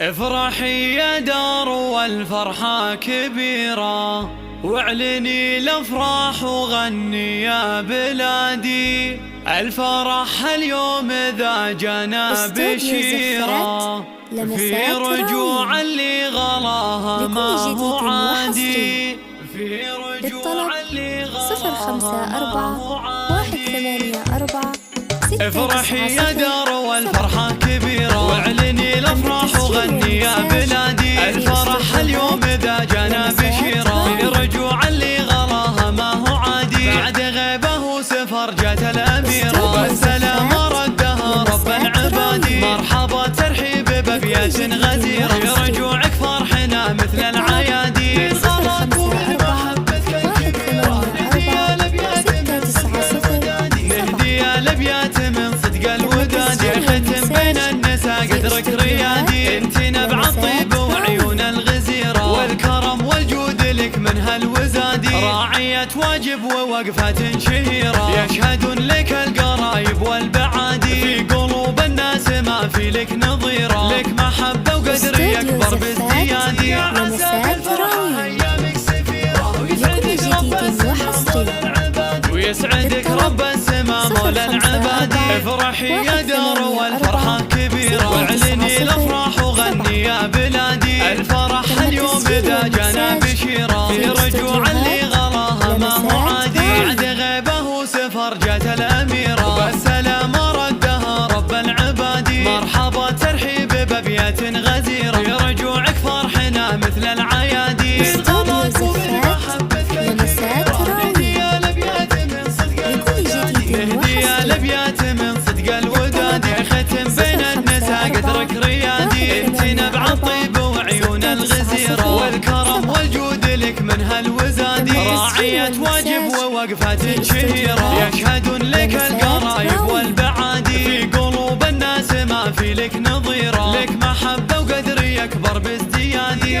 افرحي يا دار والفرحة كبيرة، واعلني الافراح وغني يا بلادي. الفرح اليوم ذا جانا بشيرة، في رجوع اللي غلاها ما هو عادي، في رجوع اللي غلاها ما هو عادي. افرحي يا دار والفرحة كبيرة، واعلني الافراح وغني يا بلادي. الفرح اليوم ذا جانا بشيرة، في رجوع اللي غلاها ما هو عادي. بعد غيبه وسفر جات الاميرة، والسلام ردها رب العباد. مرحبا ترحيب بابيات غزيرة، في رجوعك فرحنا مثل العيادي. قدرك ريادي، انت نبع الطيب وعيون الغزيرة، والكرم والجود لك من هالوزادي. راعية واجب ووقفة شهيرة، يشهدون لك القرايب والبعادي. في قلوب الناس ما في لك نظيرة، لك محبة وقدر يكبر بازديادي. يا عسى الفرح ايامك سفيرة، ويسعدك رب السما مولى العباد، ويسعدك رب السما مولى العباد. افرحي يا دار والفرحة كبيرة، واعلني الافراح وغني يا بلادي. الفرح اليوم ذا جانا بشيرة، في رجوع اللي غلاها ما هو عادي. بعد غيبه وسفر جات الاميرة، والسلام ردها رب العباد. مرحبا ترحيب بابيات غزيرة، في رجوعك فرحنا مثل العيادي. قدرك ريادي، انت نبع الطيب وعيون الغزيرة، والكرم والجود لك من هالوزادي. راعية واجب ووقفة شهيرة، يشهدون لك القرايب والبعادي. في قلوب الناس ما في لك نظيرة، لك محبة وقدر يكبر بازديادي.